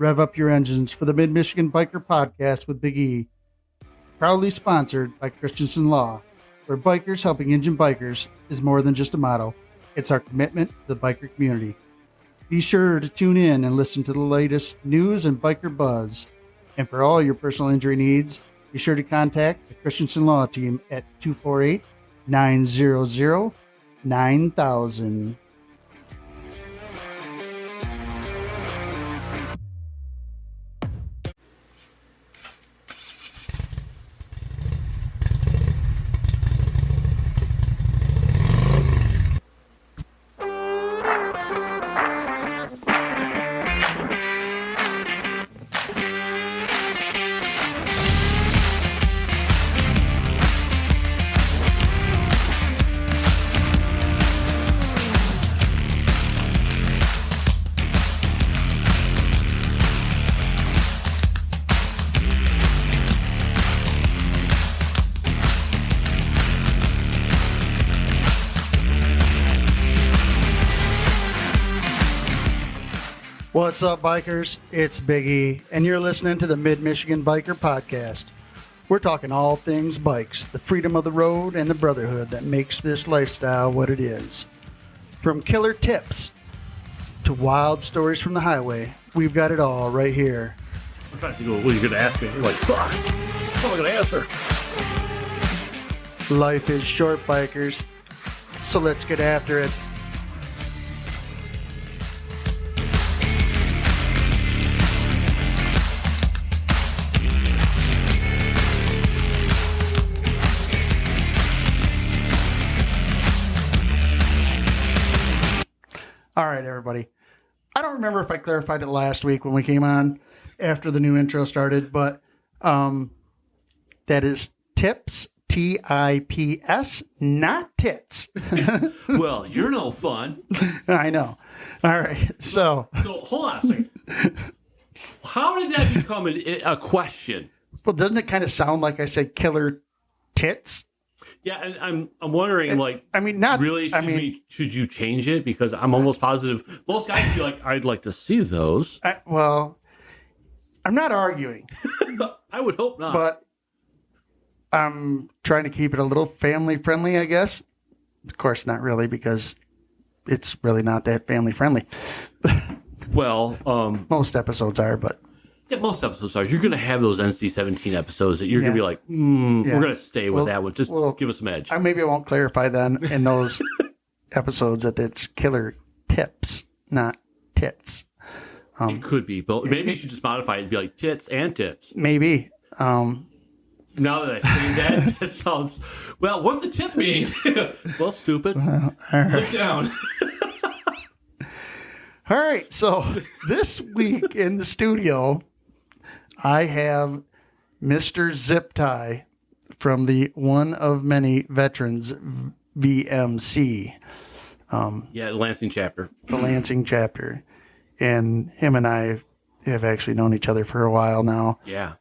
rev up your engines for the Mid-Michigan Biker Podcast with Big E. Proudly sponsored by Christensen Law, where bikers helping engine bikers is more than just a motto. It's our commitment to the biker community. Be sure to tune in and listen to the latest news and biker buzz. And for all your personal injury needs, be sure to contact the Christensen Law team at 248-900-9000. What's up, bikers? It's Big E, and you're listening to the Mid-Michigan Biker Podcast. We're talking all things bikes, the freedom of the road, and the brotherhood that makes this lifestyle what it is. From killer tips to wild stories from the highway, we've got it all right here. I'm trying to think of what you're going to ask me. You're like, fuck, what am I going to answer? Life is short, bikers, so let's get after it. All right, everybody. I don't remember if I clarified it last week when we came on after the new intro started, but that is tips, T-I-P-S, not tits. Well, you're no fun. I know. All right. So hold on a second. How did that become a question? Well, doesn't it kind of sound like I said killer tits? Yeah, and I'm wondering, like, I mean, not really. Should you change it? Because I'm almost positive most guys would be like, I'd like to see those. Well, I'm not arguing. I would hope not. But I'm trying to keep it a little family friendly, I guess. Of course, not really, because it's really not that family friendly. Well, most episodes are, but. Yeah, most episodes are. You're going to have those NC-17 episodes that you're going to be like, we're going to stay with that one. Just give us some edge. Maybe I won't clarify then in those episodes that it's killer tips, not tits. It could be, but maybe you should just modify it and be like tits and tips. Maybe. Now that I say that, that sounds, well, what's a tip mean? Well, stupid. Look down. All right. So this week in the studio, I have Mr. Ziptie from the one of many veterans VMC. The Lansing chapter. The Lansing chapter. And him and I have actually known each other for a while now. Yeah.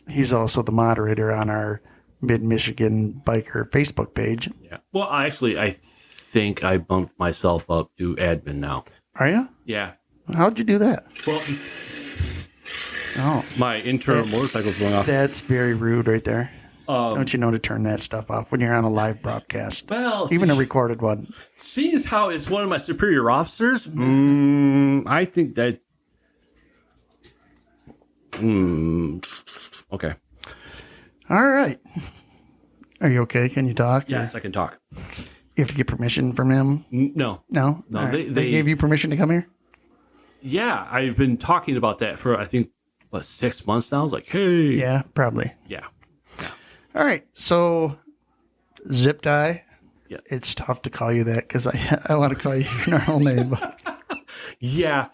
He's also the moderator on our Mid-Michigan Biker Facebook page. Yeah. Well, I think I bumped myself up to admin now. Are you? Yeah. How'd you do that? Well, my internal motorcycle's going off. That's very rude right there. Don't you know to turn that stuff off when you're on a live broadcast? Well, even a recorded one. Seeing as how it's one of my superior officers, I think that. Okay. All right. Are you okay? Can you talk? Yes, I can talk. You have to get permission from him? No. No? Right. They gave you permission to come here? Yeah, I've been talking about that for, I think, 6 months now. I was like, hey. Yeah, probably. Yeah. All right. So, Ziptie. Yeah. It's tough to call you that because I want to call you your normal name. But. Yeah.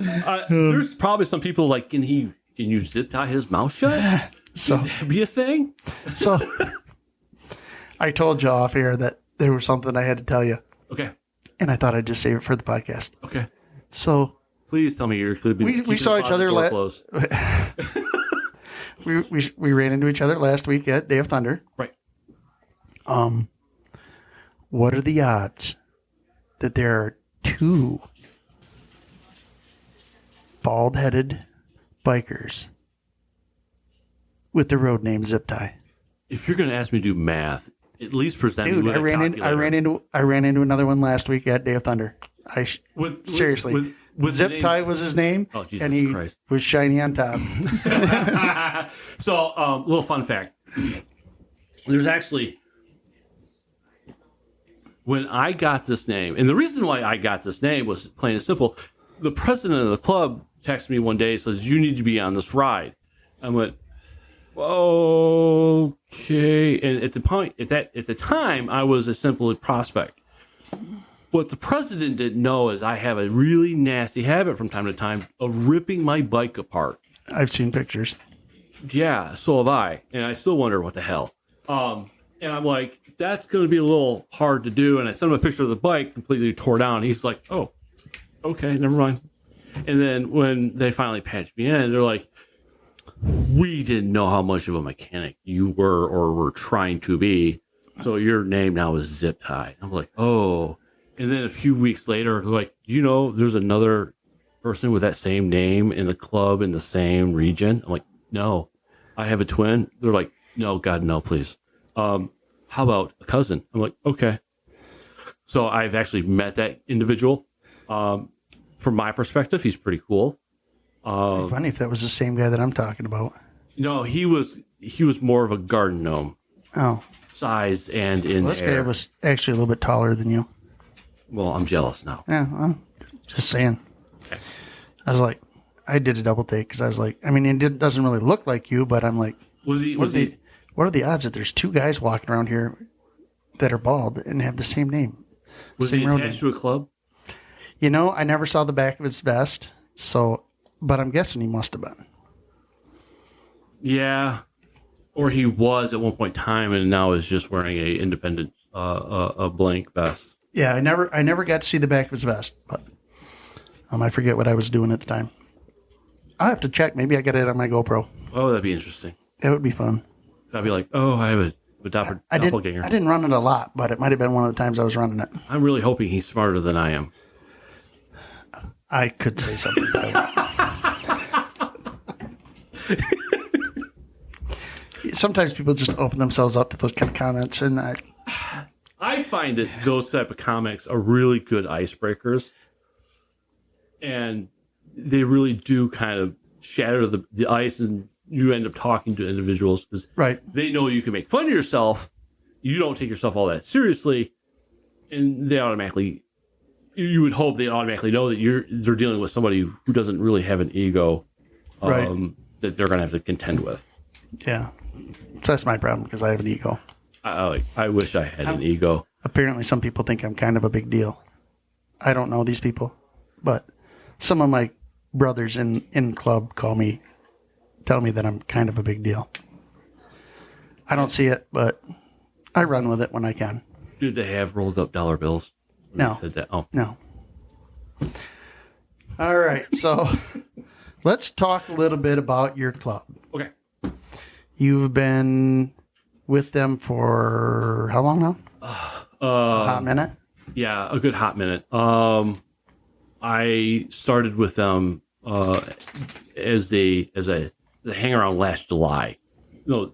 There's probably some people like, can you zip tie his mouth shut? So, Could that be a thing? So, I told you off air that there was something I had to tell you. Okay. And I thought I'd just save it for the podcast. Okay. So. Please tell me you're we saw each other we ran into each other last week at Day of Thunder. Right. What are the odds that there are two bald-headed bikers with the road name Ziptie. If you're going to ask me to do math, at least present me with a calculator. I ran into another one last week at Day of Thunder. Seriously. Ziptie was his name, and he was shiny on top. So, little fun fact. There's actually, when I got this name, and the reason why I got this name was plain and simple. The president of the club texted me one day and says, "You need to be on this ride." I went, "Okay." And at the time, I was a simple prospect. What the president didn't know is I have a really nasty habit from time to time of ripping my bike apart. I've seen pictures. Yeah, so have I. And I still wonder what the hell. And I'm like, that's going to be a little hard to do. And I sent him a picture of the bike completely tore down. He's like, "Oh, okay, never mind." And then when they finally patched me in, they're like, "We didn't know how much of a mechanic you were or were trying to be. So your name now is Ziptie." I'm like, "Oh." And then a few weeks later, they're like, "There's another person with that same name in the club in the same region." I'm like, "No, I have a twin." They're like, "No, God, no, please. How about a cousin?" I'm like, "Okay." So I've actually met that individual. From my perspective, he's pretty cool. Funny if that was the same guy that I'm talking about. No, he was more of a garden gnome. Oh, size and in this air. guy was actually a little bit taller than you. Well, I'm jealous now. Yeah, well, just saying. Okay. I was like, I did a double take because I was like, I mean, it doesn't really look like you, but I'm like, what are the odds that there's two guys walking around here that are bald and have the same name? Was he attached to a club? I never saw the back of his vest, but I'm guessing he must have been. Yeah. Or he was at one point in time and now is just wearing a independent, a blank vest. Yeah, I never got to see the back of his vest, but I forget what I was doing at the time. I'll have to check. Maybe I got it on my GoPro. Oh, that'd be interesting. That would be fun. I'd be like, oh, I have a doppelganger. I didn't run it a lot, but it might have been one of the times I was running it. I'm really hoping he's smarter than I am. I could say something about it. Sometimes people just open themselves up to those kind of comments, and I find that those type of comics are really good icebreakers, and they really do kind of shatter the ice, and you end up talking to individuals because they know you can make fun of yourself. You don't take yourself all that seriously, and they automatically, you would hope they automatically know that they're dealing with somebody who doesn't really have an ego that they're going to have to contend with. Yeah. So that's my problem because I have an ego. I wish I had an ego. Apparently some people think I'm kind of a big deal. I don't know these people, but some of my brothers in club tell me that I'm kind of a big deal. I don't see it, but I run with it when I can. Did they have rolled up dollar bills? No. Said that? Oh. No. All right. So let's talk a little bit about your club. Okay. You've been with them for how long now? A hot minute? Yeah, a good hot minute. I started with them as a hang around last July. No,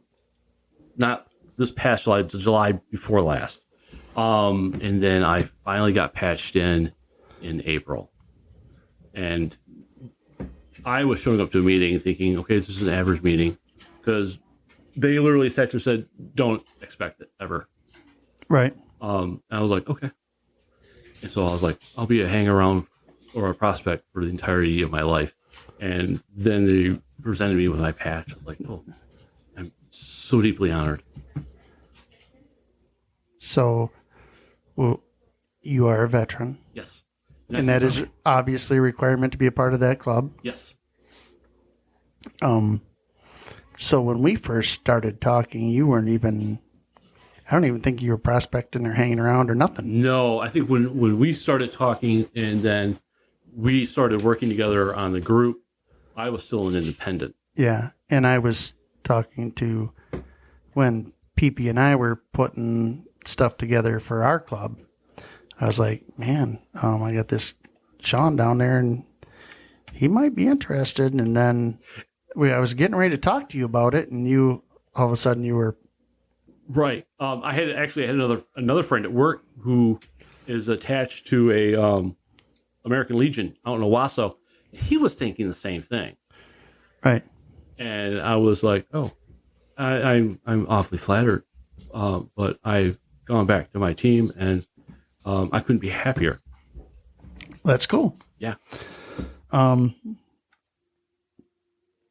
not this past July, the July before last. And then I finally got patched in April. And I was showing up to a meeting thinking, okay, this is an average meeting because they literally said, don't expect it ever. Right. And I was like, okay. And so I was like, I'll be a hang around or a prospect for the entirety of my life. And then they presented me with my patch. I was like, oh, I'm so deeply honored. So, well, you are a veteran. Yes. And that is obviously a requirement to be a part of that club. Yes. So when we first started talking, you weren't even, I don't even think you were prospecting or hanging around or nothing. No, I think when we started talking and then we started working together on the group, I was still an independent. Yeah. And I was talking to when PP and I were putting stuff together for our club. I was like, man, I got this Sean down there and he might be interested. And then I was getting ready to talk to you about it, and you all of a sudden you were right. I had another friend at work who is attached to a American Legion out in Owasso. He was thinking the same thing, right. and I was like, "Oh, I'm awfully flattered, but I've gone back to my team, and I couldn't be happier." That's cool. Yeah.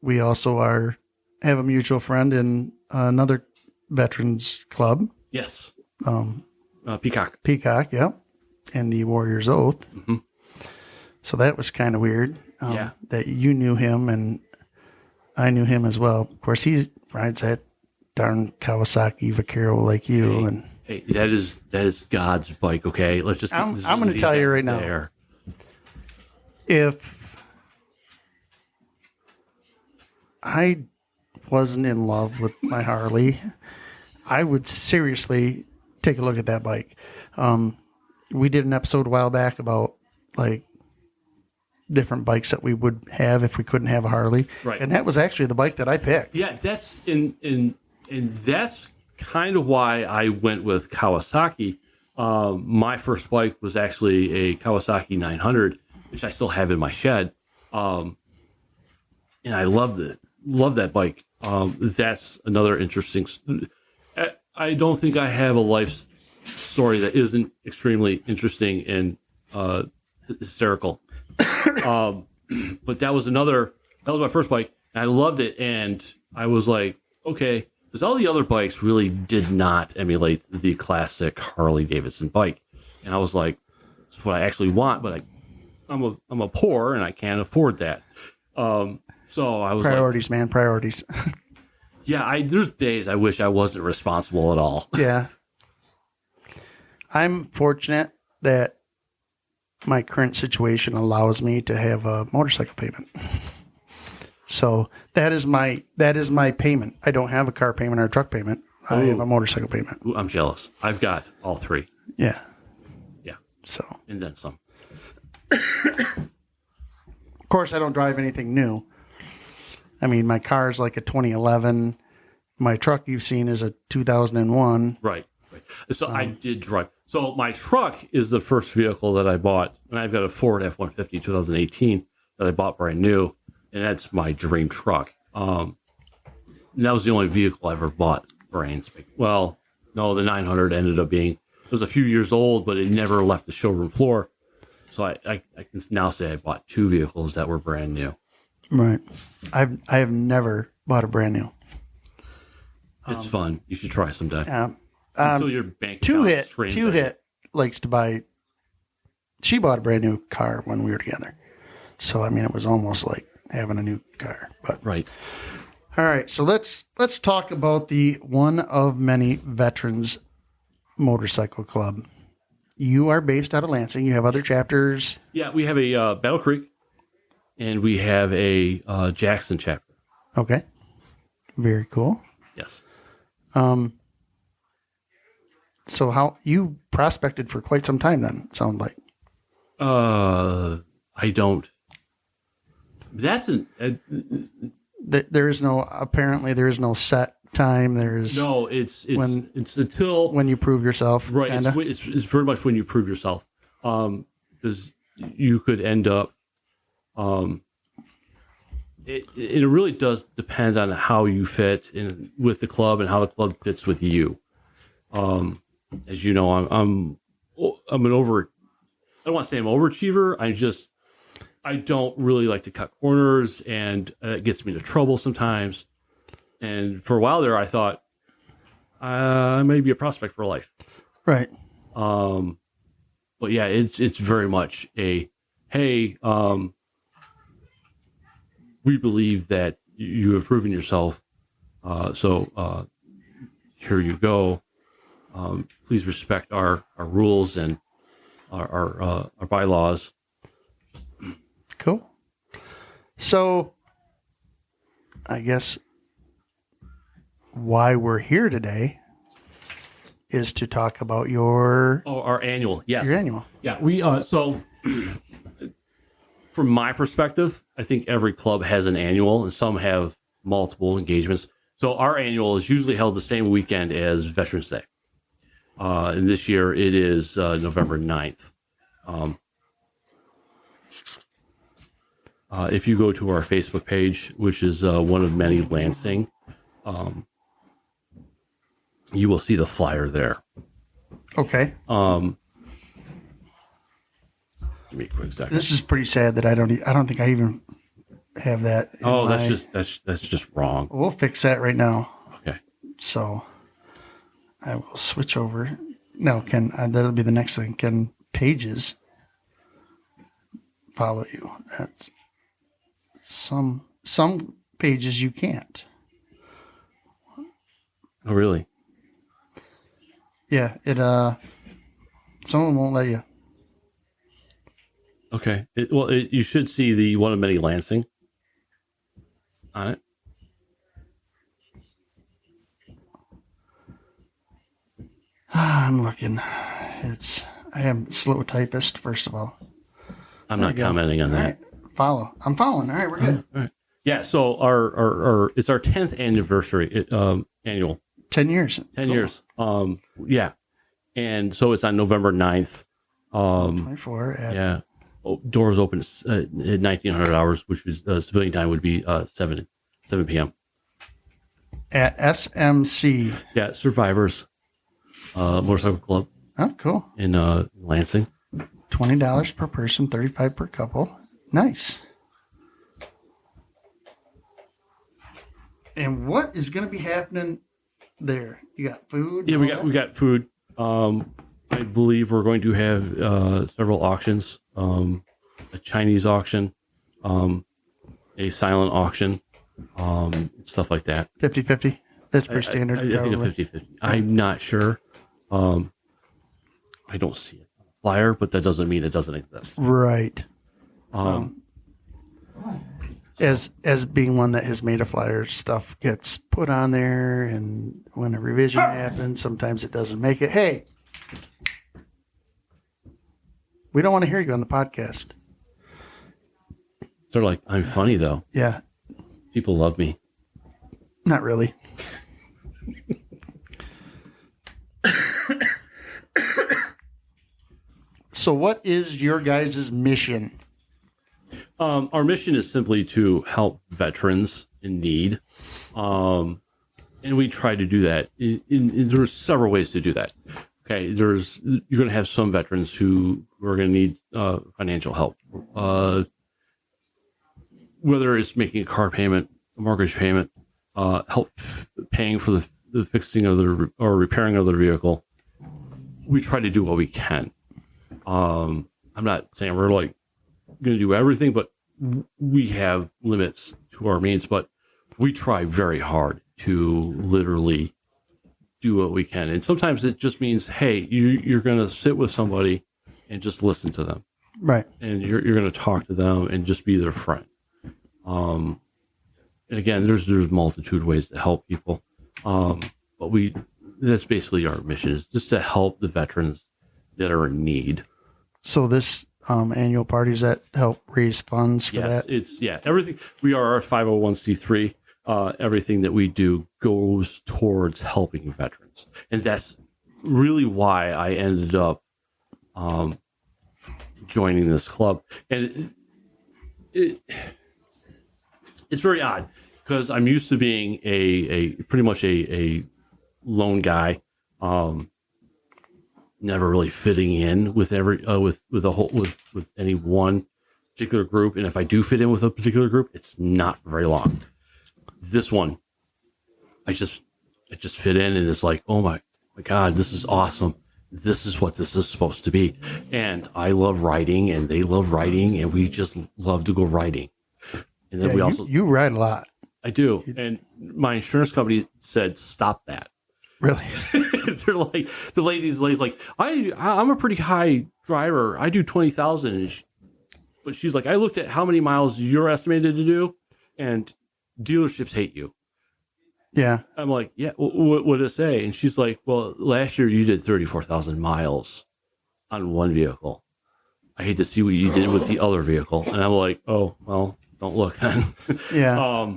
We also have a mutual friend in another veterans club. Yes. Peacock. Yeah. And the Warrior's Oath. Mm-hmm. So that was kind of weird. Yeah. That you knew him and I knew him as well. Of course, he rides that darn Kawasaki Vaquero like you. Hey, that is God's bike. Okay, let's just. I'm going to tell you right now. If I wasn't in love with my Harley, I would seriously take a look at that bike. We did an episode a while back about like different bikes that we would have if we couldn't have a Harley. Right. And that was actually the bike that I picked. Yeah, that's and that's kind of why I went with Kawasaki. My first bike was actually a Kawasaki 900, which I still have in my shed. And I love that bike. That's another interesting. I don't think I have a life story that isn't extremely interesting and hysterical. But that was my first bike. And I loved it. And I was like, okay, because all the other bikes really did not emulate the classic Harley Davidson bike. And I was like, it's what I actually want, but I'm a poor and I can't afford that. So I was priorities, man, priorities. Yeah, there's days I wish I wasn't responsible at all. Yeah. I'm fortunate that my current situation allows me to have a motorcycle payment. So that is my payment. I don't have a car payment or a truck payment. I have a motorcycle payment. Ooh, I'm jealous. I've got all three. Yeah. Yeah. So. And then some. Of course, I don't drive anything new. I mean, my car is like a 2011. My truck you've seen is a 2001. Right. So I did drive. So my truck is the first vehicle that I bought, and I've got a Ford F-150 2018 that I bought brand new, and that's my dream truck. And that was the only vehicle I ever bought brand spanking. Well, no, the 900 ended up being, it was a few years old, but it never left the showroom floor. So I can now say I bought two vehicles that were brand new. Right. I have never bought a brand new. It's fun. You should try someday. Yeah. Until your bank Two account hit likes to buy. She bought a brand new car when we were together, so I mean it was almost like having a new car. But right. All right, so let's talk about the one of many veterans motorcycle club. You are based out of Lansing. You have other chapters. Yeah, we have a Battle Creek, and we have a Jackson chapter. Okay, very cool. Yes. So how you prospected for quite some time then, it sounds like. I don't. That's there is no set time. It's until when you prove yourself. Right. It's very much when you prove yourself. Because you could end up, it really does depend on how you fit in with the club and how the club fits with you. As you know, I'm an over. I don't want to say I'm an overachiever. I don't really like to cut corners, and it gets me into trouble sometimes. And for a while there, I thought I may be a prospect for life. Right. But yeah, it's very much a hey. We believe that you have proven yourself. So here you go. Please respect our rules and our bylaws. Cool. So I guess why we're here today is to talk about our annual. Yes. Your annual. Yeah. We so from my perspective, I think every club has an annual and some have multiple engagements. So our annual is usually held the same weekend as Veterans Day. And this year it is November 9th. If you go to our Facebook page, which is one of many Lansing, you will see the flyer there. Okay. Give me a quick second. This is pretty sad that I don't think I even have that. That's just wrong. We'll fix that right now. Okay. So I will switch over. No, that'll be the next thing. Can pages follow you? That's some pages you can't. Oh, really? Yeah, someone won't let you. Okay. You should see the one of many Lansing on it. I'm looking. I am slow typist, first of all. I'm not commenting on that. Right. I'm following. All right, we're good. All right. Yeah, so our it's our 10th anniversary annual. 10 years. 10 years. Yeah. And so it's on November 9th. 24 at Yeah. Doors open at 1900 hours, which is civilian time would be 7 p.m. at SMC. Yeah, Survivors Motorcycle Club Oh, cool. in Lansing. $20 per person, $35 per couple. Nice. And what is going to be happening there? You got food? Yeah, we got food. I believe we're going to have several auctions. A Chinese auction, a silent auction, stuff like that. 50-50. That's pretty standard. I think a 50-50. I'm not sure. I don't see it on the flyer, but that doesn't mean it doesn't exist. Right. As being one that has made a flyer, stuff gets put on there, and when a revision happens, sometimes it doesn't make it. Hey, we don't want to hear you on the podcast. They're like, I'm funny though. Yeah. People love me. Not really. So what is your guys' mission? Our mission is simply to help veterans in need. And we try to do that. There's several ways to do that. Okay. You're going to have some veterans who are going to need financial help. Whether it's making a car payment, a mortgage payment, help paying for the fixing of or repairing of their vehicle. We try to do what we can. I'm not saying we're like going to do everything, but we have limits to our means, but we try very hard to literally do what we can. And sometimes it just means, hey, you're going to sit with somebody and just listen to them. Right. And you're going to talk to them and just be their friend. And again, there's multitude of ways to help people. But that's basically our mission, is just to help the veterans that are in need. So this annual parties that help raise funds for that? It's everything. We are a 501c3. Everything that we do goes towards helping veterans. And that's really why I ended up joining this club. And it's very odd because I'm used to being a pretty much a lone guy, never really fitting in with with any one particular group. And if I do fit in with a particular group, it's not for very long. This one, I just fit in, and it's like, oh my God, this is awesome. This is what this is supposed to be. And I love writing, and they love writing, and we just love to go writing. And then you write a lot. I do. And my insurance company said, stop that. Really? They're like, the lady's like, I'm a pretty high driver. I do 20,000. But she's like, I looked at how many miles you're estimated to do, and dealerships hate you. Yeah. I'm like, yeah, what did it say? And she's like, well, last year you did 34,000 miles on one vehicle. I hate to see what you did with the other vehicle. And I'm like, oh, well, don't look then. Yeah.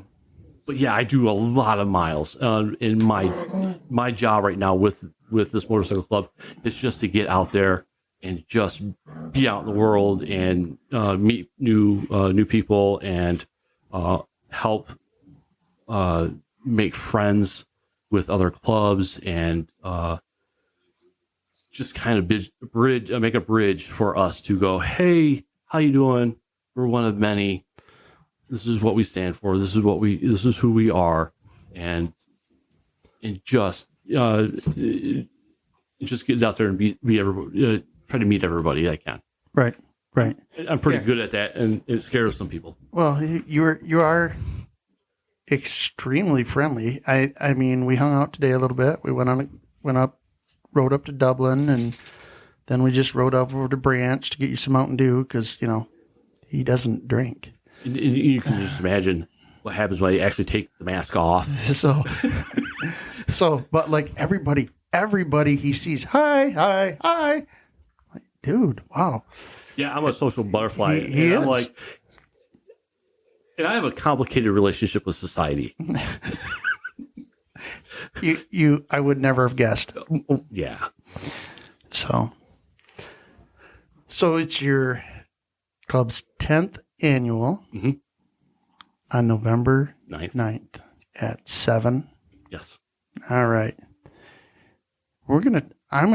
But yeah, I do a lot of miles. In my job right now with this motorcycle club is just to get out there and just be out in the world and meet new people and help make friends with other clubs and just kind of make a bridge for us to go, hey, how you doing? We're one of many. This is what we stand for. This is who we are, and just get out there and be everybody, try to meet everybody I can. Right. I'm pretty good at that, and it scares some people. Well, you are extremely friendly. I mean, we hung out today a little bit. We rode up to Dublin, and then we just rode up over to Branch to get you some Mountain Dew because he doesn't drink. And you can just imagine what happens when you actually take the mask off. But like everybody he sees, hi. Like, dude, wow. Yeah, I'm a social butterfly. He is. I'm like, and I have a complicated relationship with society. I would never have guessed. Yeah. So it's your club's 10th annual on November 9th at 7. Yes. All right. I'm going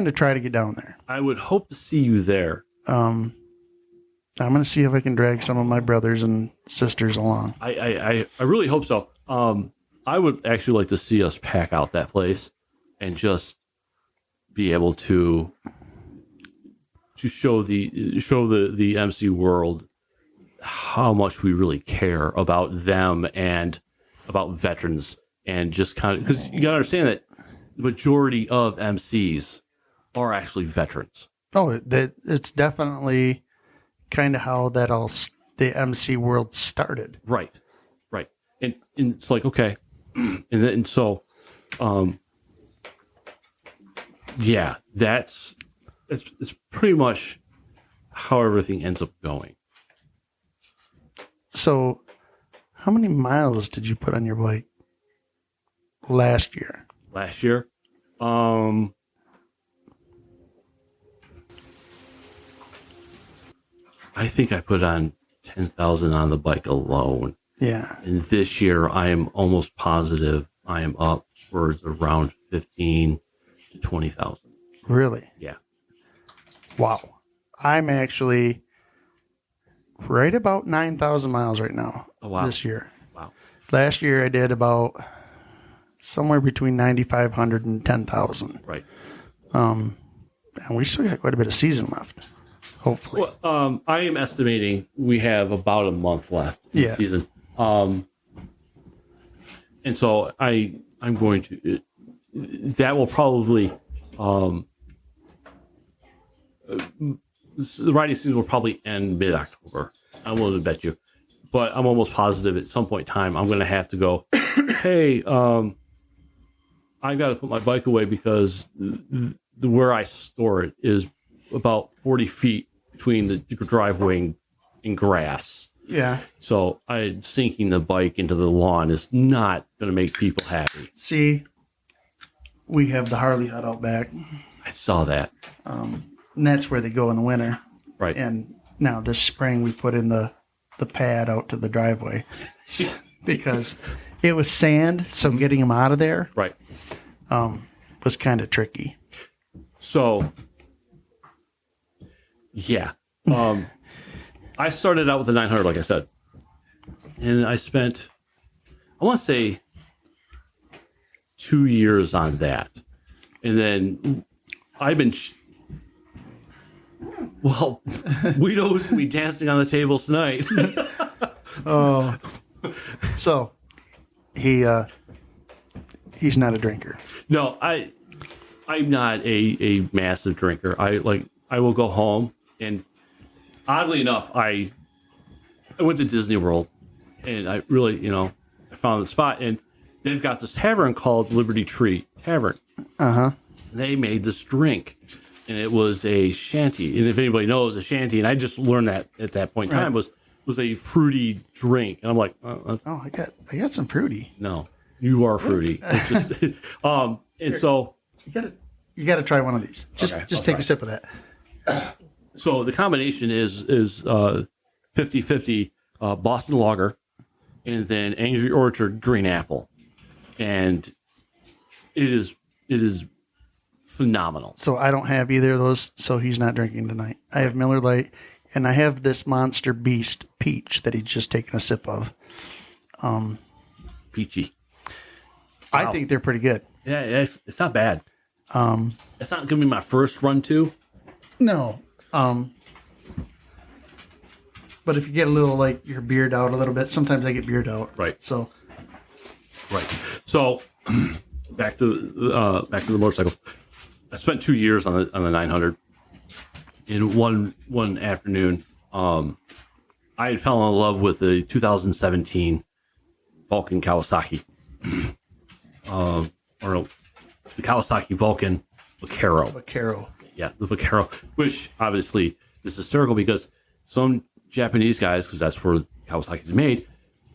to try to get down there. I would hope to see you there. I'm going to see if I can drag some of my brothers and sisters along. I really hope so. I would actually like to see us pack out that place and just be able to show the MC world how much we really care about them and about veterans, and just kind of, because you got to understand that the majority of MCs are actually veterans. Oh, it's definitely kind of how the MC world started. Right. And it's like, okay. And so, yeah, it's pretty much how everything ends up going. So how many miles did you put on your bike last year? Last year? I think I put on 10,000 on the bike alone. Yeah. And this year I am almost positive I am upwards around 15 to 20,000. Really? Yeah. Wow. I'm actually right about 9,000 miles right now. Oh, wow. This year. Wow. Last year I did about somewhere between 9,500 and 10,000. Right. And we still got quite a bit of season left. Hopefully. Well, I am estimating we have about a month left in the season. And so I'm going to, that will probably, the riding season will probably end mid-October. I'm willing to bet you, but I'm almost positive at some point in time I'm going to have to go, hey, I got to put my bike away because where I store it is about 40 feet between the driveway and grass. Yeah. So sinking the bike into the lawn is not going to make people happy. See, we have the Harley hut out back. I saw that. And that's where they go in the winter. Right. And now this spring we put in the pad out to the driveway because it was sand. So getting them out of there Right. Was kind of tricky. So, yeah. I started out with the 900, like I said. And I spent, I want to say, 2 years on that. And then I've been... Well, we know who's going to be dancing on the tables tonight. Oh. So, he's not a drinker. No, I'm not a massive drinker. I will go home, and oddly enough, I went to Disney World, and I really, I found the spot, and they've got this tavern called Liberty Tree Tavern. Uh-huh. They made this drink and it was a shanty. And if anybody knows, a shanty, and I just learned that at that point in time, was a fruity drink. And I'm like, I got some fruity. No, you are fruity. It's just, and Here, so you got to try one of these. Just take a sip of that. So the combination is 50-50 Boston Lager and then Angry Orchard Green Apple, and it is phenomenal. So I don't have either of those, so he's not drinking tonight. I have Miller Lite, and I have this Monster Beast Peach that he's just taken a sip of. Peachy. I think they're pretty good. Yeah, it's not bad. It's not going to be my first run to. No. But if you get a little, like, your beard out a little bit, sometimes I get beard out. Right. So. So back to the motorcycle. I spent 2 years on the 900. In one afternoon, I had fallen in love with the 2017 Vulcan Kawasaki, or no, the Kawasaki Vulcan Vaquero. Yeah, the Vaquero, which obviously is hysterical because some Japanese guys, because that's where Kawasaki is made,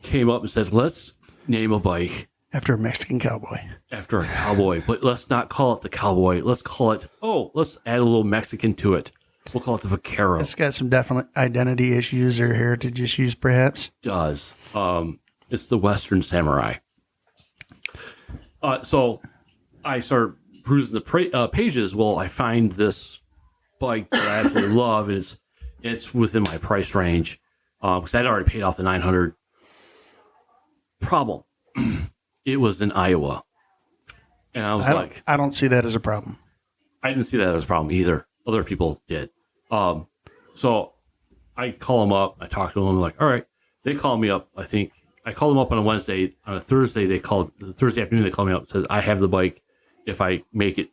came up and said, let's name a bike after a Mexican cowboy. After a cowboy, but let's not call it the cowboy. Let's call it, let's add a little Mexican to it. We'll call it the Vaquero. It's got some definite identity issues or heritage issues, perhaps. It does. It's the Western Samurai. So I start perusing the pages. Well, I find this bike that I absolutely love, and it's within my price range because I'd already paid off the 900. Problem, it was in Iowa, and I was I don't see that as a problem. I didn't see that as a problem either. Other people did. So I call them up. I talk to them. I'm like, all right. They call me up. I think I called them up on a Wednesday. On a Thursday, Thursday afternoon, they called me up and said, I have the bike if I make it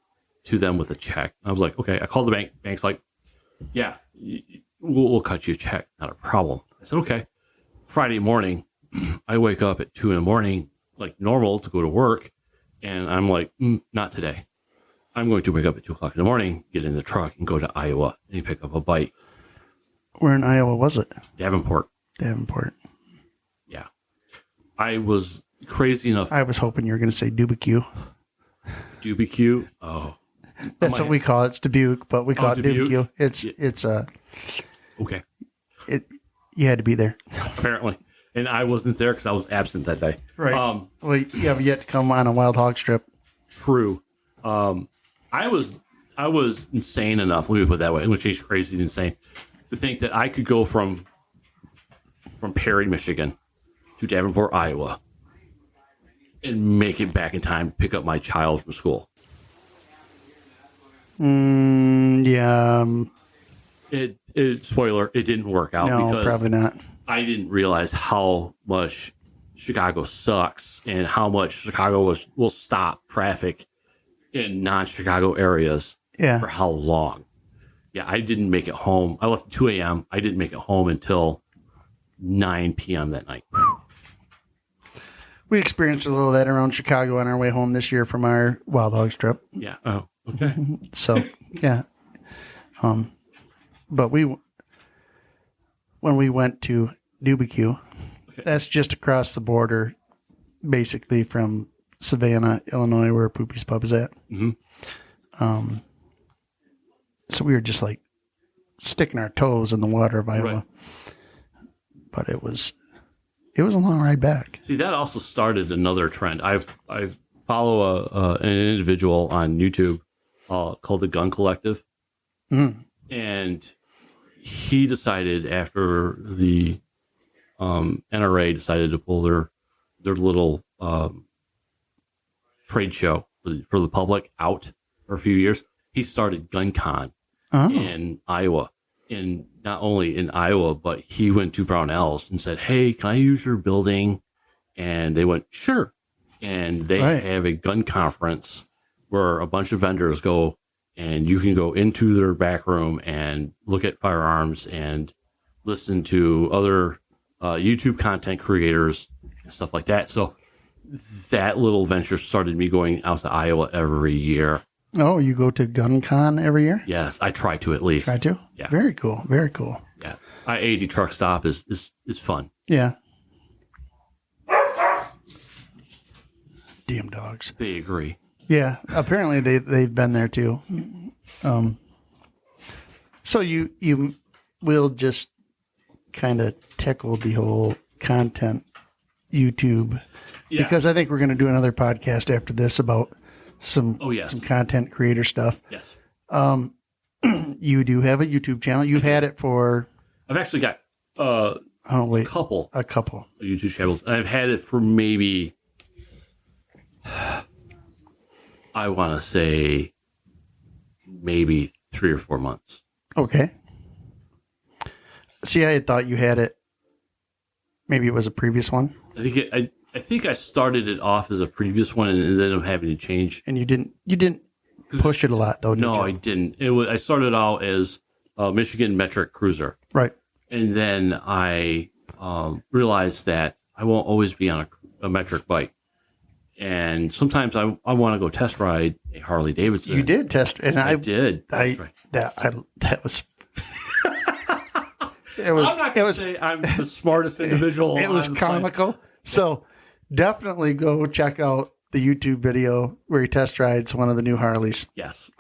to them with a check. I was like, okay. I called the bank. Bank's like, yeah, we'll cut you a check. Not a problem. I said, okay. Friday morning, I wake up at 2 a.m, like normal, to go to work. And I'm like, not today. I'm going to wake up at 2 o'clock in the morning, get in the truck, and go to Iowa and pick up a bike. Where in Iowa was it? Davenport. Yeah. I was crazy enough. I was hoping you were going to say Dubuque. Dubuque? Oh. That's what we call it. It's Dubuque, but we call it Dubuque. It's okay. You had to be there. Apparently. And I wasn't there because I was absent that day. Right. Well, you have yet to come on a Wild Hog trip. True. I was insane enough, let me put it that way, which is crazy insane, to think that I could go from Perry, Michigan to Davenport, Iowa, and make it back in time to pick up my child from school. Yeah. Spoiler, it didn't work out. No, because probably not. I didn't realize how much Chicago sucks and how much Chicago will stop traffic in non-Chicago areas for how long. Yeah, I didn't make it home. I left at 2 a.m. I didn't make it home until 9 p.m. that night. We experienced a little of that around Chicago on our way home this year from our Wild Hogs trip. Yeah. Oh, okay. So, yeah. But when we went to Dubuque, that's just across the border, basically from Savannah, Illinois, where Poopy's Pub is at. Mm-hmm. So we were just like sticking our toes in the water of Iowa. Right. But it was a long ride back. See, that also started another trend. I follow an individual on YouTube called the Gun Collective, and he decided after the NRA decided to pull their little trade show for the public out for a few years, he started GunCon in Iowa. And not only in Iowa, but he went to Brownells and said, hey, can I use your building? And they went, sure. And they have a gun conference where a bunch of vendors go, and you can go into their back room and look at firearms and listen to other YouTube content creators and stuff like that. So that little venture started me going out to Iowa every year. Oh, you go to Gun Con every year? Yes, I try to at least. Try to? Yeah. Very cool. Very cool. Yeah. I-80 truck stop is fun. Yeah. Damn dogs. They agree. Yeah. Apparently they've been there too. So you will just kind of tickle the whole content YouTube because I think we're going to do another podcast after this about some content creator stuff. Yes. You do have a YouTube channel. You've had it for. I've actually got a couple of YouTube channels. I've had it for maybe I want to say maybe 3 or 4 months. Okay. See, I had thought you had it. Maybe it was a previous one. I think I started it off as a previous one and ended up having to change. And you didn't push it a lot though. No, I didn't. I started out as a Michigan metric cruiser. Right. And then I realized that I won't always be on a metric bike. And sometimes I want to go test ride a Harley Davidson. You did test, and I did. That was. It was. I'm not going to say I'm the smartest individual. It was comical. So definitely go check out the YouTube video where he test rides one of the new Harleys. Yes.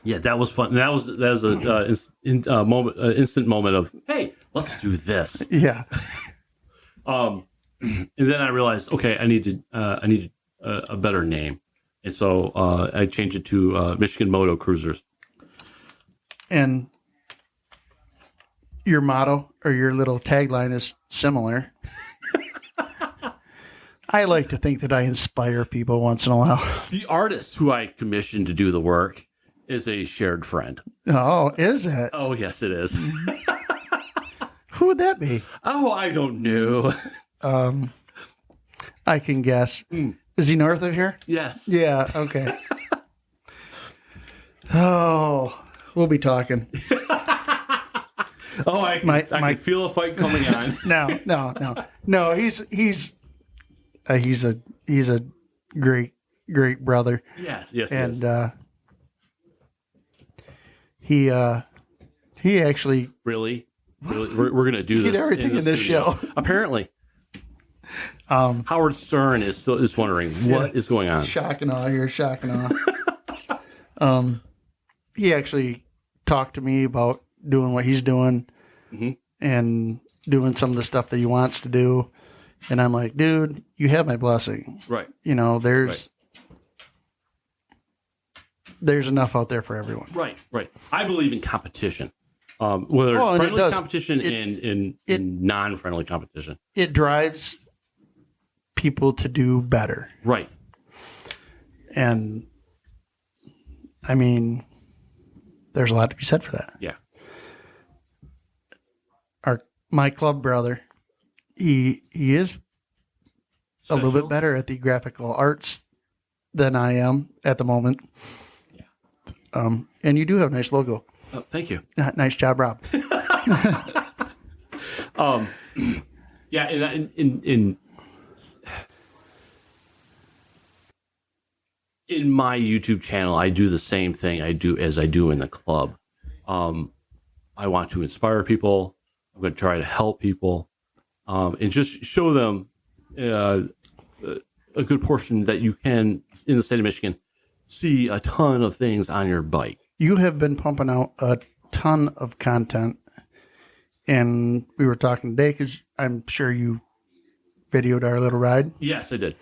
Yeah, that was fun. That was a instant moment of, hey, let's do this. Yeah. And then I realized, okay, I need a better name, and so I changed it to Michigan Moto Cruisers. And your motto or your little tagline is similar. I like to think that I inspire people once in a while. The artist who I commissioned to do the work is a shared friend. Oh, is it? Oh, yes, it is. Who would that be? Oh, I don't know. I can guess. Is he north of here? Yes. Yeah. Okay. Oh, we'll be talking. Oh, I can feel a fight coming on. No. He's a great brother. Yes. And he actually really we're gonna do this. Get everything in this show. Apparently. Howard Stern is wondering what is going on. Shock and awe here, shock and awe. He actually talked to me about doing what he's doing and doing some of the stuff that he wants to do. And I'm like, dude, you have my blessing. Right. You know, there's enough out there for everyone. Right. I believe in competition. Whether friendly competition and non-friendly competition. It drives people to do better. Right. And I mean, there's a lot to be said for that. Yeah. My club brother, he is a little bit better at the graphical arts than I am at the moment. Yeah. And you do have a nice logo. Oh, thank you. Nice job, Rob. Yeah, in my YouTube channel, I do the same thing I do in the club. I want to inspire people. I'm going to try to help people, and just show them a good portion that you can, in the state of Michigan, see a ton of things on your bike. You have been pumping out a ton of content, and we were talking today because I'm sure you videoed our little ride. Yes, I did.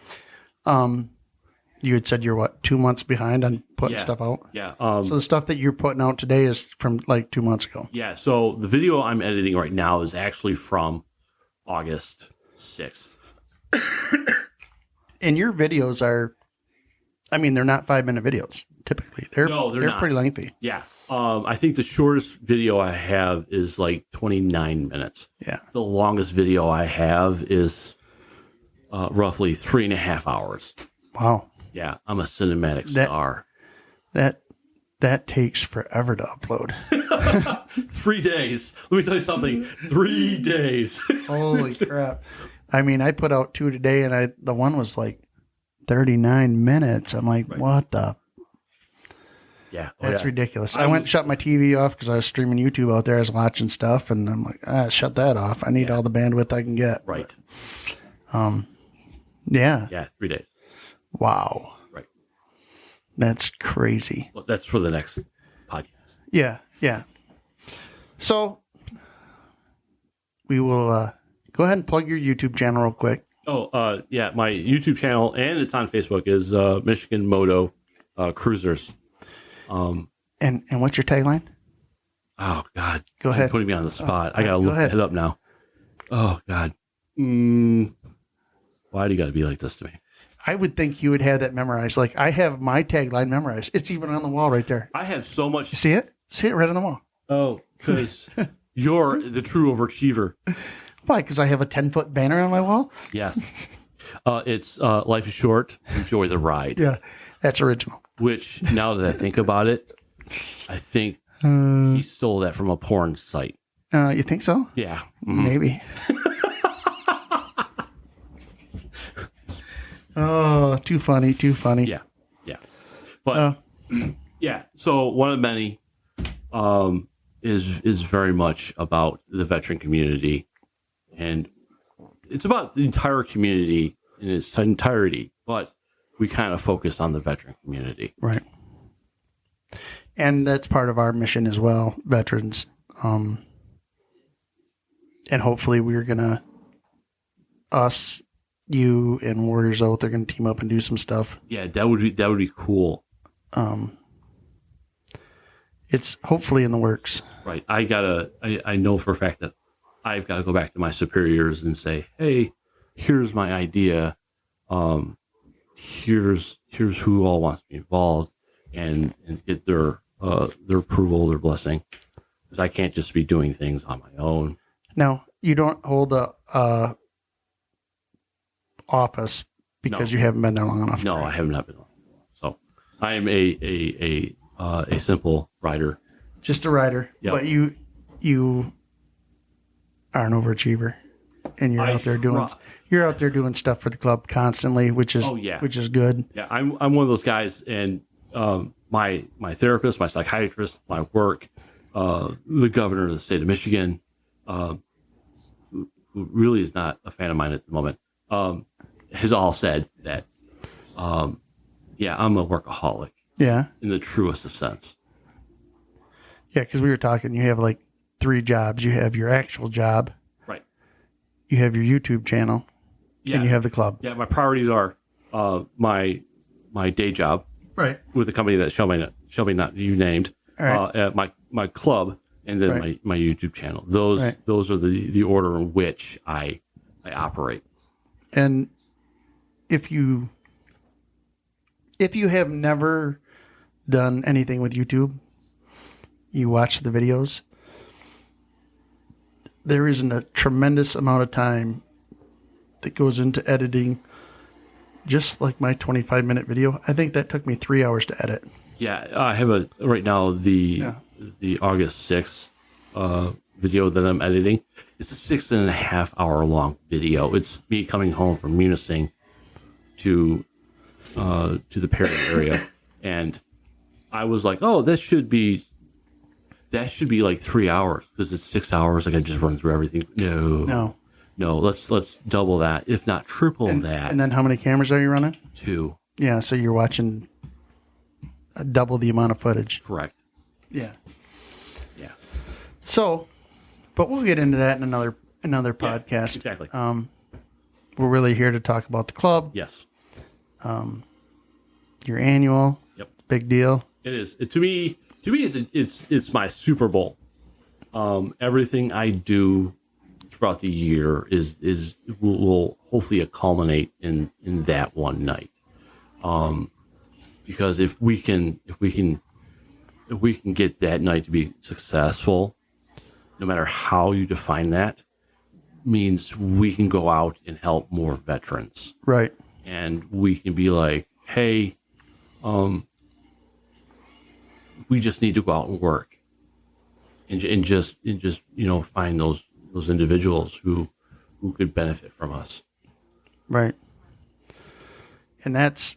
You had said you're 2 months behind on putting stuff out? Yeah. So the stuff that you're putting out today is from like 2 months ago? Yeah. So the video I'm editing right now is actually from August 6th. And your videos are, I mean, they're not 5-minute videos typically. They're not. Pretty lengthy. Yeah. I think the shortest video I have is like 29 minutes. Yeah. The longest video I have is roughly 3.5 hours. Wow. Yeah, I'm a cinematic star. That takes forever to upload. 3 days. Let me tell you something. 3 days. Holy crap. I mean, I put out 2 today, and the one was like 39 minutes. I'm like, What the? Yeah. That's ridiculous. I went and shut my TV off because I was streaming YouTube out there. I was watching stuff, and I'm like, shut that off. I need all the bandwidth I can get. Right. Yeah. Yeah, 3 days. Wow. Right. That's crazy. Well, that's for the next podcast. Yeah. Yeah. So we will go ahead and plug your YouTube channel real quick. Oh, yeah, my YouTube channel, and it's on Facebook, is Michigan Moto Cruisers. And what's your tagline? Oh, God. Go ahead. You're putting me on the spot. I got to look that up now. Oh, God. Why do you got to be like this to me? I would think you would have that memorized. Like, I have my tagline memorized. It's even on the wall right there. I have so much. You see it? See it right on the wall. Oh, because you're the true overachiever. Why? Because I have a 10-foot banner on my wall? Yes. It's life is short. Enjoy the ride. Yeah, that's original. Which, now that I think about it, I think he stole that from a porn site. You think so? Yeah. Maybe. Oh, too funny. Too funny. Yeah. Yeah. But, yeah. So one of the many is very much about the veteran community. And it's about the entire community in its entirety. But we kind of focus on the veteran community. Right. And that's part of our mission as well, veterans. And hopefully we're going to, us, you, and Warriors Oath are going to team up and do some stuff. Yeah, that would be cool. It's hopefully in the works. Right. I know for a fact that I've got to go back to my superiors and say, hey, here's my idea. Here's who all wants to be involved, and get their approval, their blessing, because I can't just be doing things on my own. No, you don't hold a office because you haven't been there long enough. No, I have not been long enough. So I am a simple rider. Just a rider. Yep. But you are an overachiever, and you're out there doing stuff for the club constantly, which is good. Yeah, I'm one of those guys, and my therapist, my psychiatrist, my work, the governor of the state of Michigan, who really is not a fan of mine at the moment, has all said that, I'm a workaholic. Yeah. In the truest of sense. Yeah, because we were talking, you have like 3 jobs. You have your actual job. Right. You have your YouTube channel. Yeah. And you have the club. Yeah, my priorities are my day job. Right. With the company that shall be not you named. Right. At my club, and then my YouTube channel. Those are the order in which I operate. And if you have never done anything with YouTube, you watch the videos, there isn't a tremendous amount of time that goes into editing. Just like my 25-minute video, I think that took me 3 hours to edit. Yeah, I have right now the August 6th video that I'm editing. It's a 6.5 hour long video. It's me coming home from Munising to the Perry area, and I was like, "Oh, that should be like 3 hours because it's 6 hours. I can just run through everything." No. Let's double that, if not triple that. And then how many cameras are you running? 2. Yeah, so you're watching double the amount of footage. Correct. Yeah. Yeah. So, but we'll get into that in another podcast. Exactly. We're really here to talk about the club. Yes. Your annual. Yep. Big deal. It is. To me, it's my Super Bowl. Everything I do throughout the year will hopefully culminate in that one night. Because if we can get that night to be successful, no matter how you define that, means we can go out and help more veterans. Right. And we can be like, hey, we just need to go out and work and just find those individuals who could benefit from us. Right. And that's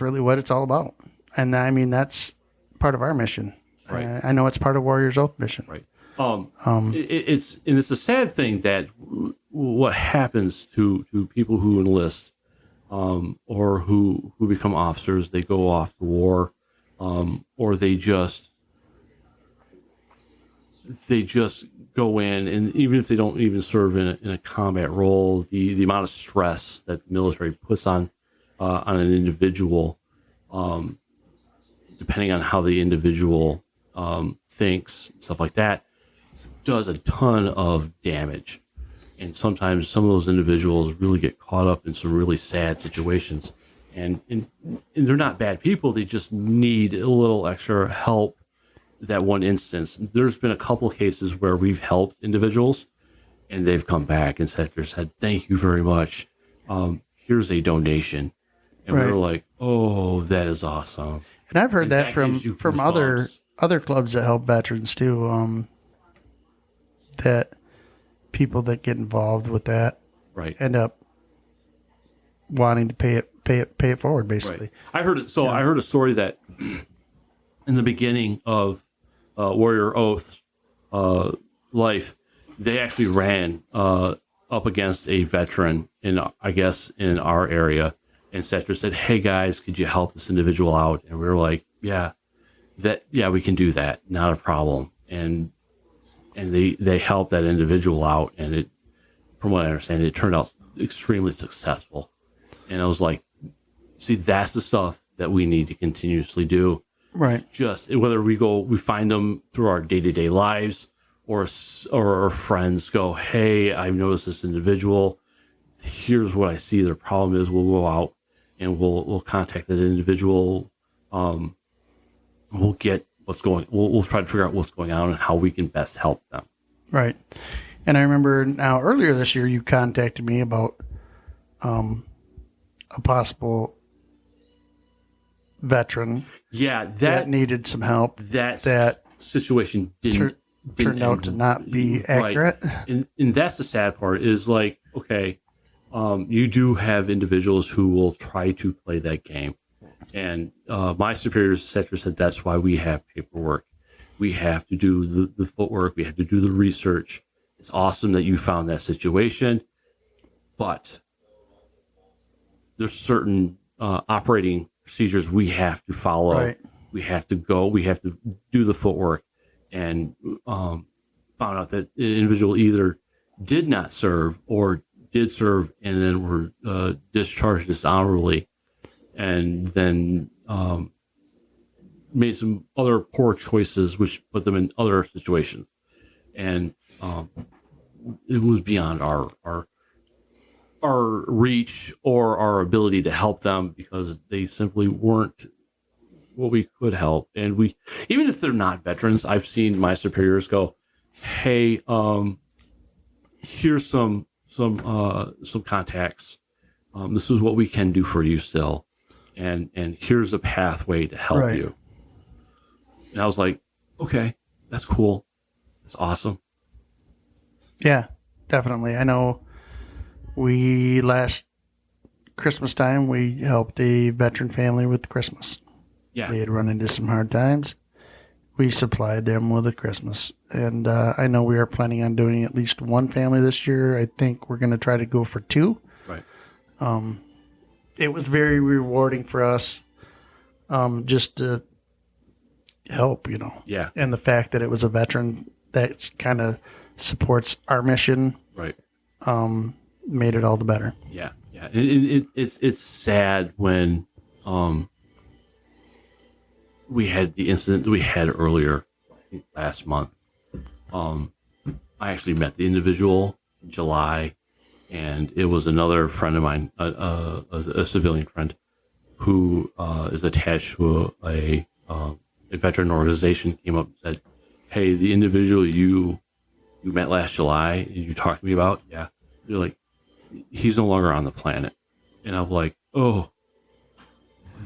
really what it's all about. And I mean, that's part of our mission. Right. I know it's part of Warriors Oath mission. Right. It's a sad thing that what happens to people who enlist, or who become officers, they go off to war, or they just go in, and even if they don't even serve in a combat role, the amount of stress that the military puts on an individual, depending on how the individual thinks, stuff like that, does a ton of damage. And sometimes some of those individuals really get caught up in some really sad situations, and they're not bad people. They just need a little extra help. That one instance, there's been a couple of cases where we've helped individuals and they've come back and said, thank you very much. Here's a donation. And Right. we're like, oh, that is awesome. And I've heard And that gives you from goosebumps. other clubs that help veterans too. That people that get involved with that Right. end up wanting to pay it forward, basically. Right. I heard it. So I heard a story that in the beginning of Warrior Oath's life, they actually ran up against a veteran in our area, and Setter said, "Hey guys, could you help this individual out?" And we were like, "Yeah, we can do that, not a problem." And they helped that individual out, and it, from what I understand, it turned out extremely successful. And I was like, "See, that's the stuff that we need to continuously do." Right. Just whether we find them through our day-to-day lives, or our friends go, "Hey, I've noticed this individual. Here's what I see their problem is." We'll go out and we'll contact that individual. We'll get what's going. We'll try to figure out what's going on and how we can best help them. Right. And I remember now earlier this year you contacted me about a possible veteran Yeah, that needed some help. that situation didn't Turned out to not be accurate. Right. And that's the sad part is like, okay, you do have individuals who will try to play that game. And my superiors, etc., said that's why we have paperwork. We have to do the footwork. We have to do the research. It's awesome that you found that situation, but there's certain operating procedures we have to follow. Right. We have to go. We have to do the footwork. And found out that the individual either did not serve or did serve and then were discharged dishonorably, and then made some other poor choices which put them in other situations. And it was beyond our reach or our ability to help them, because they simply weren't what we could help. And we, even if they're not veterans, I've seen my superiors go, "Hey, here's some contacts. This is what we can do for you still, and here's a pathway to help Right. you." And I was like, "Okay, that's cool. That's awesome." Yeah, definitely. I know we last Christmas time, we helped a veteran family with Christmas. Yeah. They had run into some hard times. We supplied them with a Christmas. And I know we are planning on doing at least one family this year. I think we're going to try to go for two. Right. It was very rewarding for us just to help, Yeah. And the fact that it was a veteran that kind of supports our mission Right. made it all the better. Yeah. Yeah. It's sad when we had the incident that we had earlier, I think last month. I actually met the individual in July, and it was another friend of mine, a civilian friend, who is attached to a veteran organization. Came up and said, "Hey, the individual you met last July, and you talked to me about, yeah." You're like, "He's no longer on the planet," and I'm like, "Oh."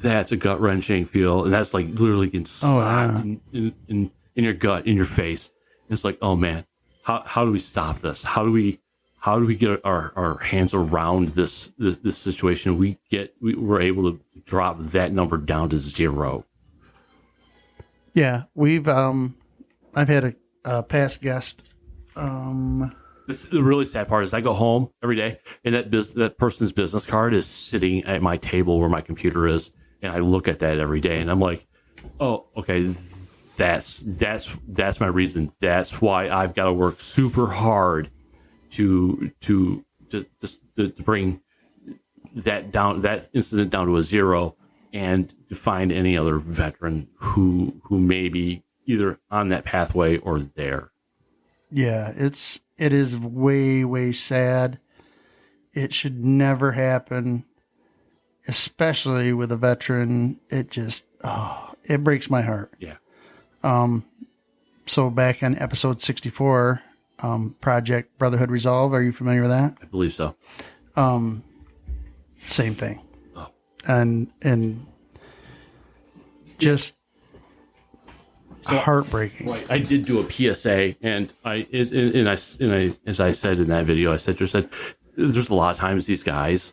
That's a gut wrenching feel, and that's like literally inside in your gut, in your face. It's like, oh man, how do we stop this? How do we get our hands around this situation? We're able to drop that number down to 0. Yeah, we've I've had a past guest. The really sad part is I go home every day, and that person's business card is sitting at my table where my computer is, and I look at that every day, and I'm like, oh, okay, that's my reason. That's why I've got to work super hard to bring that incident down to a zero, and to find any other veteran who may be either on that pathway or there. Yeah, it is way, way sad. It should never happen, especially with a veteran. It just, it breaks my heart. Yeah. So back on episode 64, Project Brotherhood Resolve. Are you familiar with that? I believe so. Same thing. Oh. And just heartbreaking. Right. I did do a PSA, and I as I said in that video, I said there's a lot of times these guys,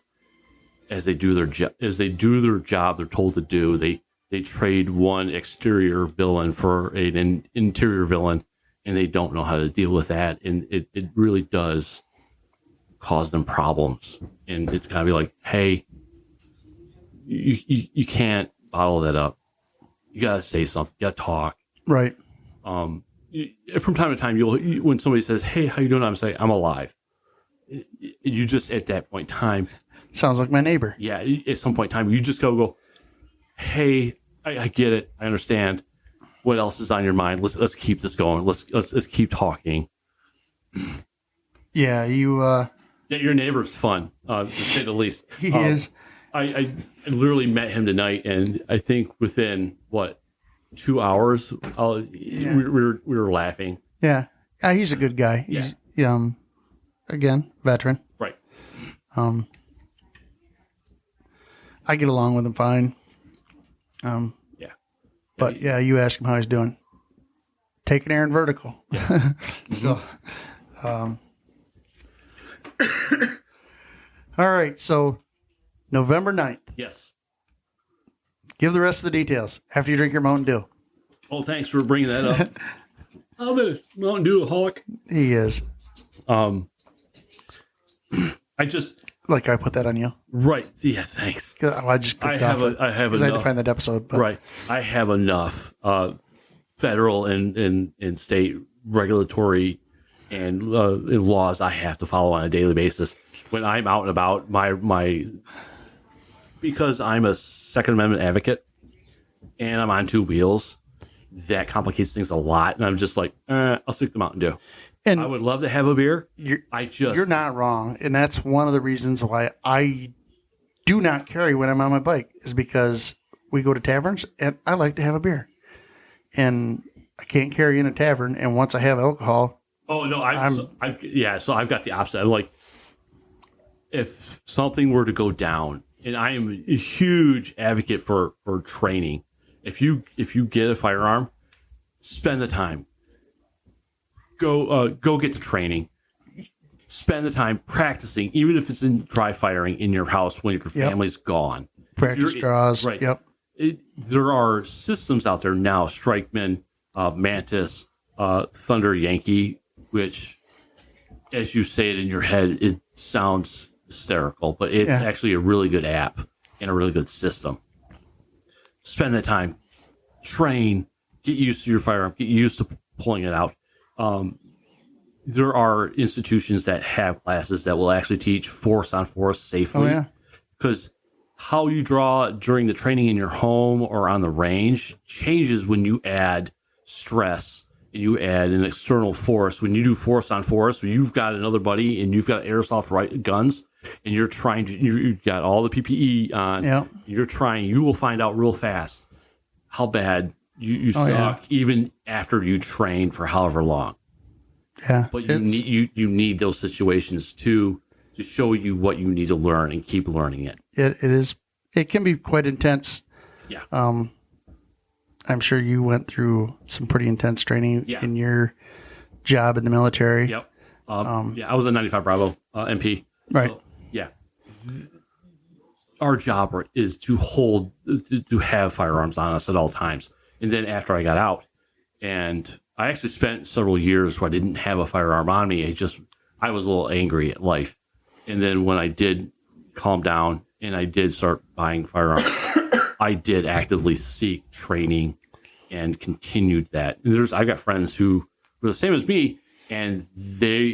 as they do their job, they're told to do, they trade one exterior villain for an interior villain, and they don't know how to deal with that, and it really does cause them problems. And it's gotta be like, hey, you can't bottle that up. You gotta say something. You gotta talk. Right. From time to time, when somebody says, "Hey, how you doing?" I'm saying, "I'm alive." You just at that point in time, sounds like my neighbor. Yeah, at some point in time, you just go, "Hey, I get it. I understand. What else is on your mind? Let's keep this going. Let's keep talking." Yeah, Yeah, your neighbor's fun, to say the least. He is. I literally met him tonight, and I think within 2 hours, we were laughing. Yeah, he's a good guy. Yeah. He's, again, veteran. Right. I get along with him fine. Yeah. But yeah, you ask him how he's doing. Taking air and vertical. Yeah. So, all right. So November 9th. Yes. Give the rest of the details after you drink your Mountain Dew. Oh, thanks for bringing that up. I'm a Mountain Dew hawk. He is. I just like I put that on you. Right. Yeah. Thanks. I just clicked off it I have because I had enough. to find that episode. But. Right. I have enough federal and state regulatory and laws I have to follow on a daily basis when I'm out and about. My because I'm a Second Amendment advocate and I'm on two wheels, that complicates things a lot. And I'm just like, I'll stick to Mountain Dew. And I would love to have a beer. You're not wrong. And that's one of the reasons why I do not carry when I'm on my bike, is because we go to taverns and I like to have a beer. And I can't carry in a tavern. And once I have alcohol. Oh, no. So I've got the opposite. I'm like, if something were to go down, and I am a huge advocate for training. If you get a firearm, spend the time. Go get the training. Spend the time practicing, even if it's in dry firing in your house when your family's gone. Practice draws. Right. Yep. There are systems out there now, Strikeman, Mantis, Thunder Yankee, which, as you say it in your head, it sounds hysterical, but it's actually a really good app and a really good system. Spend the time, train, get used to your firearm, get used to pulling it out. There are institutions that have classes that will actually teach force on force safely. Oh, yeah. Because how you draw during the training in your home or on the range changes when you add stress and you add an external force. When you do force on force, when you've got another buddy and you've got airsoft guns and you're trying to, you've got all the PPE on, you will find out real fast how bad you suck, even after you train for however long. Yeah. But you need those situations to show you what you need to learn and keep learning it. It can be quite intense. Yeah. I'm sure you went through some pretty intense training in your job in the military. Yep. I was a 95 Bravo MP. Right. So, yeah. Our job is to have firearms on us at all times. And then after I got out, and I actually spent several years where I didn't have a firearm on me. I was a little angry at life. And then when I did calm down and I did start buying firearms, I did actively seek training and continued that. I got friends who were the same as me, and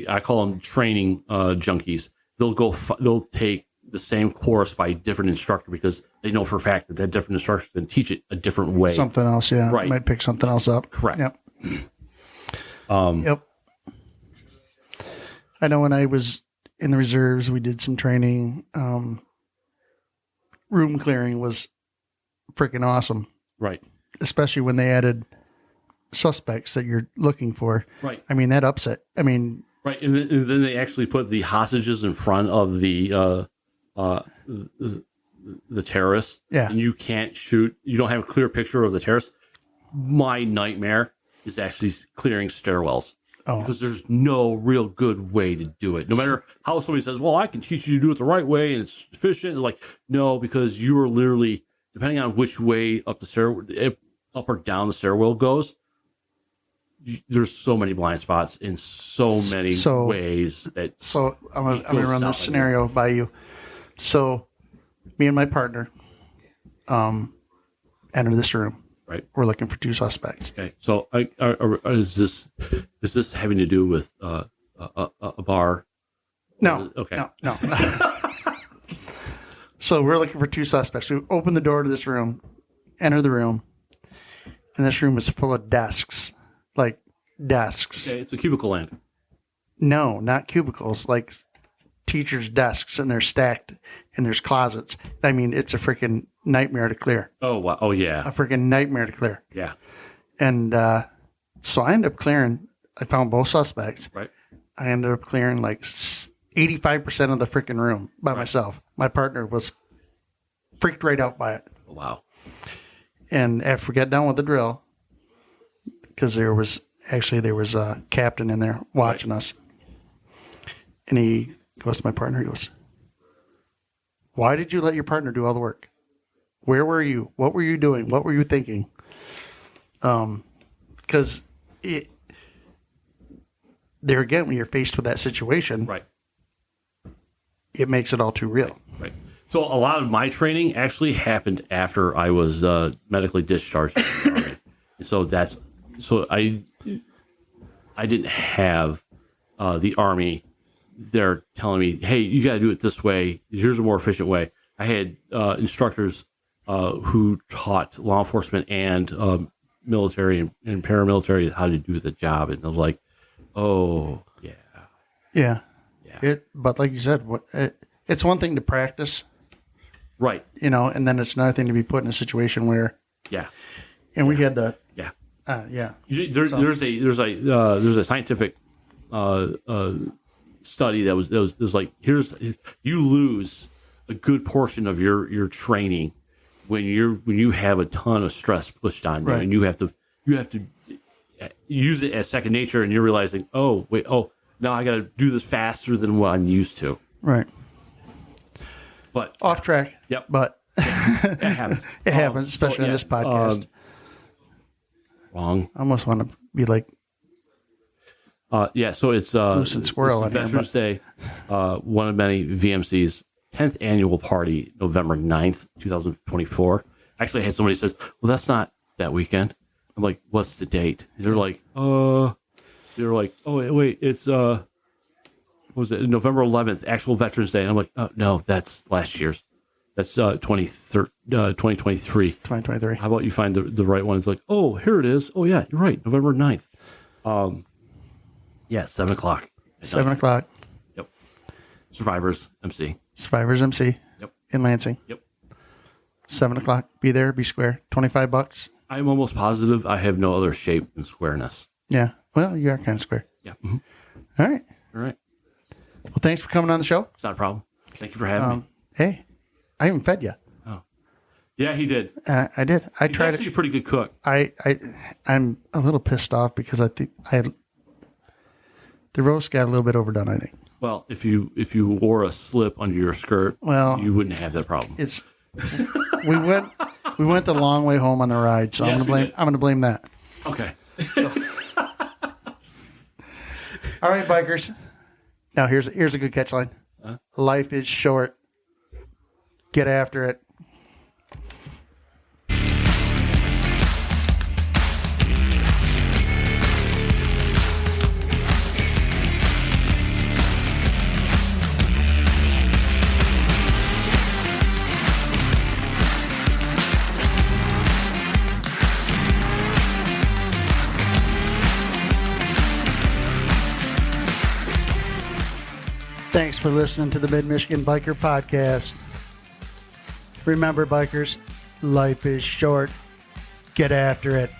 I call them training junkies. They'll take the same course by a different instructor because they know for a fact that different instructor can teach it a different way. Something else, yeah. Right. Might pick something else up. Correct. Yep. Yep. I know when I was in the reserves, we did some training. Room clearing was freaking awesome. Right. Especially when they added suspects that you're looking for. Right. I mean, that upset. I mean, right. And then they actually put the hostages in front of the terrorists. Yeah. And you can't shoot. You don't have a clear picture of the terrorists. My nightmare is actually clearing stairwells. Oh. Because there's no real good way to do it. No matter how somebody says, well, I can teach you to do it the right way and it's efficient. Like, no, because you are literally, depending on which way up the stairwell, up or down the stairwell goes, there's so many blind spots in so many ways. So I'm going to run this scenario by you. So me and my partner enter this room. Right. We're looking for 2 suspects. Okay. So is this having to do with a bar? No. Okay. No. So we're looking for 2 suspects. We open the door to this room, enter the room, and this room is full of desks. Like desks. Okay, it's a cubicle land. No, not cubicles. Like teachers' desks, and they're stacked, and there's closets. I mean, it's a freaking nightmare to clear. Oh, wow. Oh, yeah. A freaking nightmare to clear. Yeah. And so I ended up clearing. I found both suspects. Right. I ended up clearing like 85% of the freaking room by myself. My partner was freaked right out by it. Wow. And after we got done with the drill, because there was a captain in there watching us, and he goes to my partner. He goes, "Why did you let your partner do all the work? Where were you? What were you doing? What were you thinking?" Because there again, when you're faced with that situation, right, it makes it all too real. Right. So a lot of my training actually happened after I was medically discharged from the Army. So I didn't have the Army there telling me, hey, you got to do it this way. Here's a more efficient way. I had instructors who taught law enforcement and military and paramilitary how to do the job. And I was like, oh, yeah. Yeah. Yeah. But like you said, it's one thing to practice. Right. And then it's another thing to be put in a situation where. Yeah. And we had the. Yeah. Yeah. There's a scientific study that was like, you lose a good portion of your training when you have a ton of stress pushed on you, right, and you have to use it as second nature, and you're realizing, now I got to do this faster than what I'm used to. Right. But off track. Yep. But it happens. It happens, especially in this podcast. Wrong. I almost want to be like. So it's Loose and Squirrel. Veterans Day, one of many VMC's 10th annual party, November 9th, 2024. Actually, I had somebody says, well, that's not that weekend. I'm like, what's the date? They're like, oh, wait, it's, what was it, November 11th, actual Veterans Day. And I'm like, oh, no, that's last year's. That's 2023. 2023. How about you find the right one? It's like, oh, here it is. Oh, yeah, you're right, November 9th. 7 o'clock. 7 o'clock. Yep. Survivors MC. Survivors MC. Yep. In Lansing. Yep. 7 o'clock. Be there. Be square. $25. I'm almost positive I have no other shape than squareness. Yeah. Well, you are kind of square. Yeah. Mm-hmm. All right. All right. Well, thanks for coming on the show. It's not a problem. Thank you for having me. Hey, I even fed you. Oh, yeah, he did. I did. He's tried. Actually, a pretty good cook. I'm a little pissed off because I think the roast got a little bit overdone. I think. Well, if you wore a slip under your skirt, well, you wouldn't have that problem. It's We went the long way home on the ride, so Yes, I'm gonna blame that. Okay. All right, bikers. Now here's a good catch line. Life is short. Get after it. Thanks for listening to the Mid-Michigan Biker Podcast. Remember, bikers, life is short. Get after it.